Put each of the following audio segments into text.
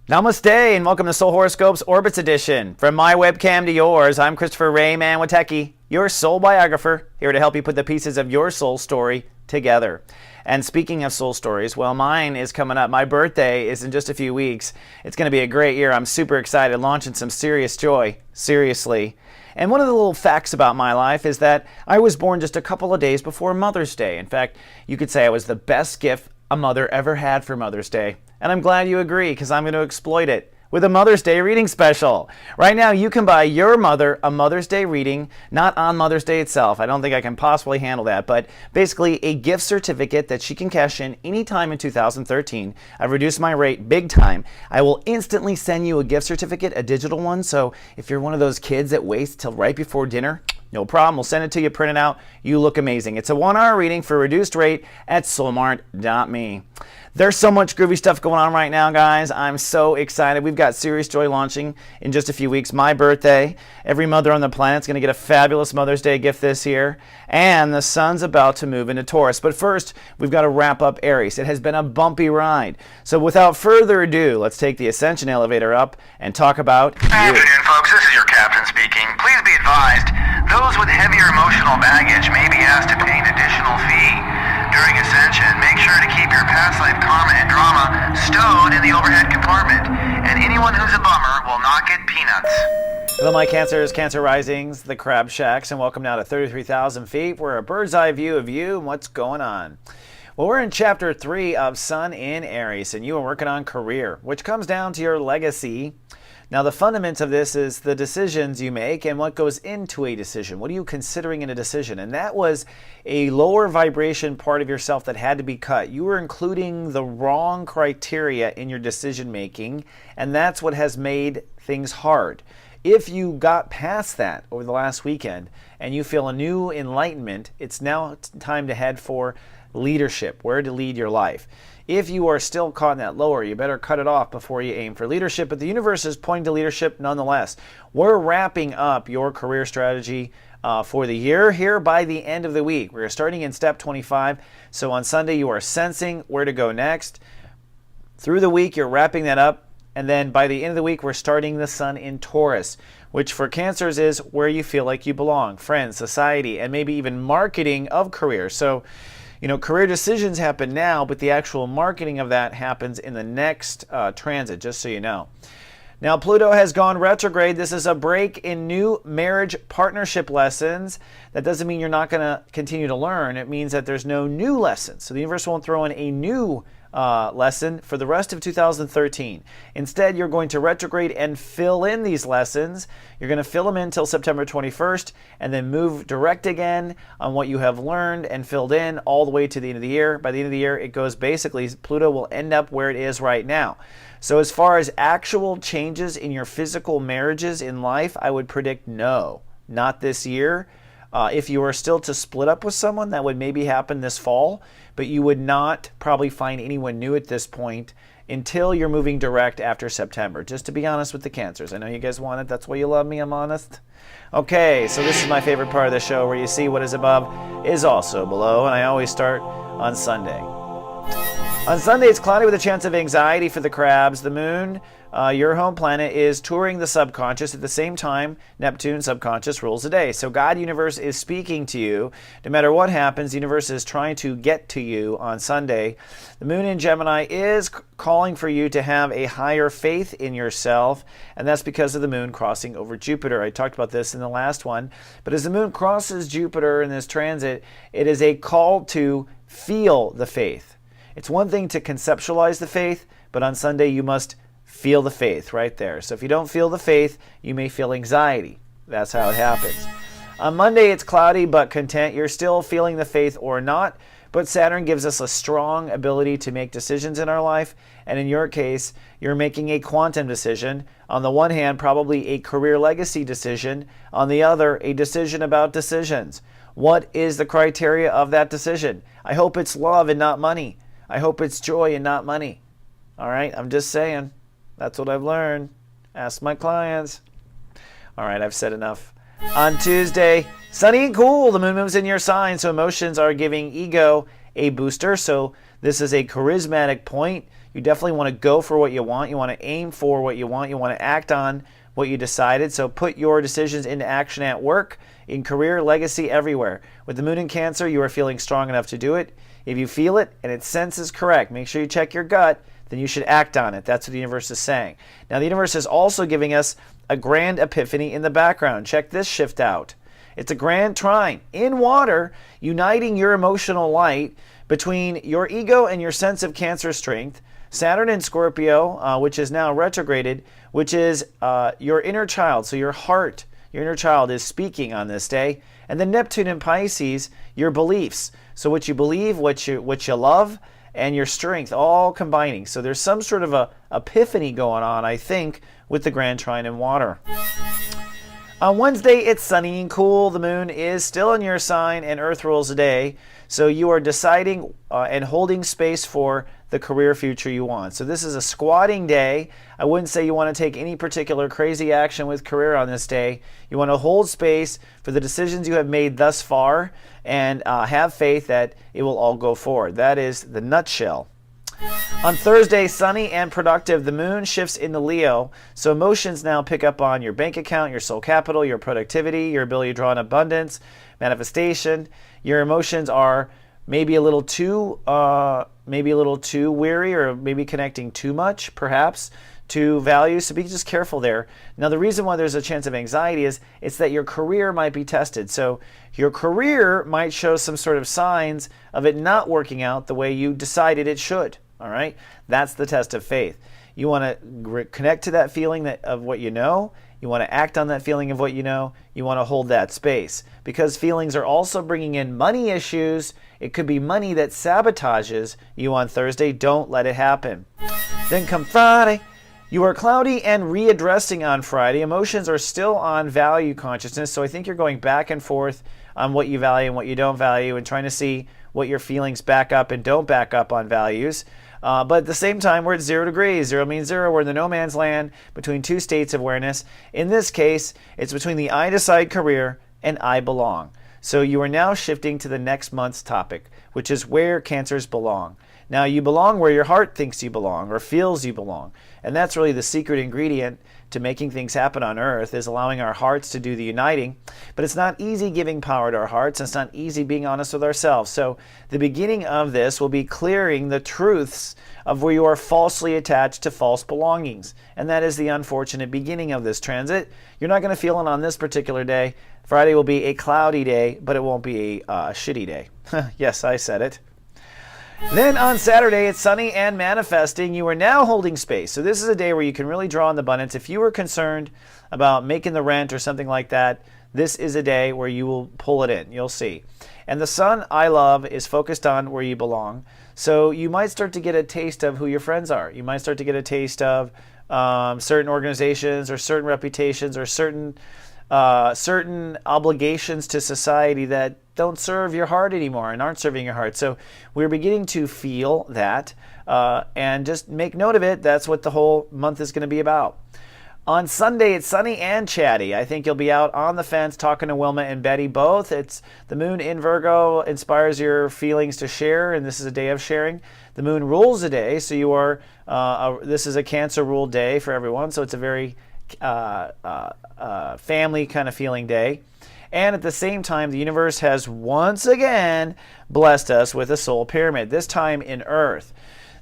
Namaste and welcome to Soul Horoscopes Orbits Edition. From my webcam to yours, I'm Christopher Rayman Witecki, your soul biographer, here to help you put the pieces of your soul story together. And speaking of soul stories, well, mine is coming up. My birthday is in just a few weeks. It's going to be a great year. I'm super excited, launching some serious joy, seriously. And one of the little facts about my life is that I was born just a couple of days before Mother's Day. In fact, you could say I was the best gift a mother ever had for Mother's Day. And I'm glad you agree, because I'm going to exploit it with a Mother's Day reading special. Right now, you can buy your mother a Mother's Day reading, not on Mother's Day itself. I don't think I can possibly handle that, but basically a gift certificate that she can cash in anytime in 2013. I've reduced my rate big time. I will instantly send you a gift certificate, a digital one, so if you're one of those kids that waits till right before dinner, no problem. We'll send it to you, print it out. You look amazing. It's a 1-hour reading for a reduced rate at soulmart.me. There's so much groovy stuff going on right now, guys. I'm so excited. We've got Serious Joy launching in just a few weeks. My birthday. Every mother on the planet's going to get a fabulous Mother's Day gift this year. And the sun's about to move into Taurus. But first, we've got to wrap up Aries. It has been a bumpy ride. So without further ado, let's take the Ascension elevator up and talk about Good afternoon, folks. This is your captain speaking. Please be advised, those with heavier emotional baggage may be asked to pay an additional fee. During Ascension, make sure to keep your past life karma and drama stowed in the overhead compartment, and anyone who's a bummer will not get peanuts. Hello, my Cancers, Cancer Risings, the Crab Shacks, and welcome now to 33,000 feet. We're a bird's eye view of you and what's going on. Well, we're in Chapter 3 of Sun in Aries, and you are working on career, which comes down to your legacy. Now, the fundament of this is the decisions you make and what goes into a decision. What are you considering in a decision? And that was a lower vibration part of yourself that had to be cut. You were including the wrong criteria in your decision making, and that's what has made things hard. If you got past that over the last weekend and you feel a new enlightenment, it's now time to head for leadership, where to lead your life. If you are still caught in that lower, you better cut it off before you aim for leadership. But the universe is pointing to leadership nonetheless. We're wrapping up your career strategy for the year here by the end of the week. We're starting in step 25. So on Sunday, you are sensing where to go next. Through the week, you're wrapping that up. And then by the end of the week, we're starting the sun in Taurus, which for Cancers is where you feel like you belong. Friends, society, and maybe even marketing of career. So, you know, career decisions happen now, but the actual marketing of that happens in the next transit, just so you know. Now, Pluto has gone retrograde. This is a break in new marriage partnership lessons. That doesn't mean you're not going to continue to learn. It means that there's no new lessons. So the universe won't throw in a new lesson for the rest of 2013. Instead, you're going to retrograde and fill in these lessons. You're going to fill them in until September 21st and then move direct again on what you have learned and filled in all the way to the end of the year. By the end of the year, it goes basically, Pluto will end up where it is right now. So as far as actual changes in your physical marriages in life, I would predict no, not this year. If you are still to split up with someone, that would maybe happen this fall, but you would not probably find anyone new at this point until you're moving direct after September. Just to be honest with the Cancers. I know you guys want it. That's why you love me. I'm honest. Okay, so this is my favorite part of the show where you see what is above is also below, and I always start on Sunday. On Sunday, it's cloudy with a chance of anxiety for the crabs. The moon, your home planet, is touring the subconscious. At the same time, Neptune, subconscious, rules the day. So God, universe, is speaking to you. No matter what happens, the universe is trying to get to you on Sunday. The moon in Gemini is calling for you to have a higher faith in yourself, and that's because of the moon crossing over Jupiter. I talked about this in the last one. But as the moon crosses Jupiter in this transit, it is a call to feel the faith. It's one thing to conceptualize the faith, but on Sunday you must feel the faith right there. So if you don't feel the faith, you may feel anxiety. That's how it happens. On Monday, it's cloudy but content. You're still feeling the faith or not, but Saturn gives us a strong ability to make decisions in our life. And in your case, you're making a quantum decision. On the one hand, probably a career legacy decision. On the other, a decision about decisions. What is the criteria of that decision? I hope it's love and not money. I hope it's joy and not money. All right, I'm just saying. That's what I've learned. Ask my clients. All right, I've said enough. On Tuesday, sunny and cool. The moon moves in your sign, so emotions are giving ego a booster. So this is a charismatic point. You definitely want to go for what you want. You want to aim for what you want. You want to act on what you decided. So put your decisions into action at work, in career, legacy, everywhere. With the moon in Cancer, you are feeling strong enough to do it. If you feel it and its sense is correct, make sure you check your gut, then you should act on it. That's what the universe is saying. Now, the universe is also giving us a grand epiphany in the background. Check this shift out. It's a grand trine in water, uniting your emotional light between your ego and your sense of Cancer strength. Saturn in Scorpio, which is now retrograded, which is your inner child. So your heart, your inner child is speaking on this day. And then Neptune in Pisces, your beliefs. So what you believe, what you love, and your strength all combining. So there's some sort of a epiphany going on, I think, with the grand trine in water. On Wednesday, it's sunny and cool. The moon is still in your sign and Earth rules the day. So you are deciding and holding space for the career future you want. So this is a squatting day. I wouldn't say you want to take any particular crazy action with career on this day. You want to hold space for the decisions you have made thus far and have faith that it will all go forward. That is the nutshell. On Thursday, sunny and productive, the moon shifts into Leo, so emotions now pick up on your bank account, your soul capital, your productivity, your ability to draw in abundance, manifestation. Your emotions are maybe a little too weary, or maybe connecting too much, perhaps, to values. So be just careful there. Now, the reason why there's a chance of anxiety is it's that your career might be tested. So your career might show some sort of signs of it not working out the way you decided it should. All right, that's the test of faith. You want to connect to that feeling of what you know. You want to act on that feeling of what you know. You want to hold that space, because feelings are also bringing in money issues. It could be money that sabotages you on Thursday. Don't let it happen. Then come Friday, you are cloudy and readdressing on Friday. Emotions are still on value consciousness, so I think you're going back and forth on what you value and what you don't value, and trying to see what your feelings back up and don't back up on values. But at the same time, we're at 0 degrees. 0 means 0. We're in the no man's land between two states of awareness. In this case, it's between the I decide career and I belong. So you are now shifting to the next month's topic, which is where Cancers belong. Now, you belong where your heart thinks you belong or feels you belong. And that's really the secret ingredient to making things happen on Earth, is allowing our hearts to do the uniting. But it's not easy giving power to our hearts. And it's not easy being honest with ourselves. So the beginning of this will be clearing the truths of where you are falsely attached to false belongings. And that is the unfortunate beginning of this transit. You're not going to feel it on this particular day. Friday will be a cloudy day, but it won't be a shitty day. Yes, I said it. Then on Saturday, it's sunny and manifesting. You are now holding space. So this is a day where you can really draw on the abundance. If you were concerned about making the rent or something like that, this is a day where you will pull it in. You'll see. And the sun, I love, is focused on where you belong. So you might start to get a taste of who your friends are. You might start to get a taste of certain organizations or certain reputations or certain obligations to society that don't serve your heart anymore and aren't serving your heart. So we're beginning to feel that, and just make note of it. That's what the whole month is going to be about. On Sunday, it's sunny and chatty. I think you'll be out on the fence talking to Wilma and Betty both. It's the moon in Virgo inspires your feelings to share, and this is a day of sharing. The moon rules the day, so you are. This is a Cancer ruled day for everyone, so it's a very family kind of feeling day. And at the same time, the universe has once again blessed us with a soul pyramid, this time in Earth.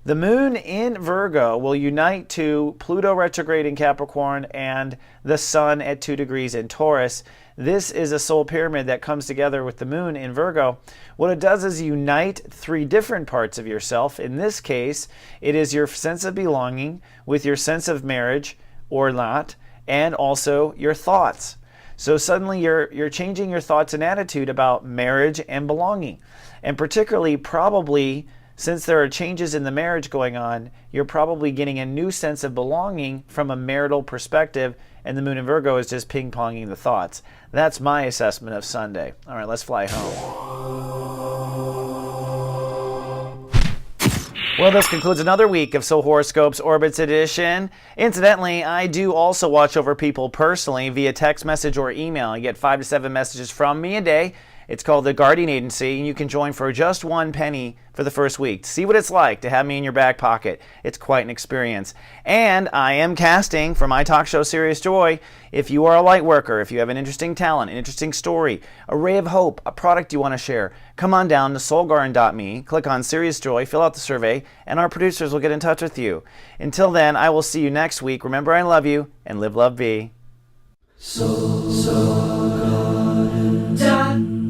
The moon in Virgo will unite to Pluto retrograde in Capricorn and the sun at 2 degrees in Taurus. This is a soul pyramid that comes together with the moon in Virgo. What it does is unite 3 different parts of yourself. In this case, it is your sense of belonging with your sense of marriage or not, and also your thoughts. So suddenly you're changing your thoughts and attitude about marriage and belonging. And particularly, probably, since there are changes in the marriage going on, you're probably getting a new sense of belonging from a marital perspective, and the moon in Virgo is just ping-ponging the thoughts. That's my assessment of Sunday. All right, let's fly home. Well, this concludes another week of Soul Horoscopes Orbits Edition. Incidentally, I do also watch over people personally via text message or email. I get 5 to 7 messages from me a day, It's called the Guardian Agency, and you can join for just 1 penny for the first week. See what it's like to have me in your back pocket. It's quite an experience. And I am casting for my talk show, Serious Joy. If you are a light worker, if you have an interesting talent, an interesting story, a ray of hope, a product you want to share, come on down to soulgarden.me, click on Serious Joy, fill out the survey, and our producers will get in touch with you. Until then, I will see you next week. Remember, I love you, and live, love, be. Soul Garden.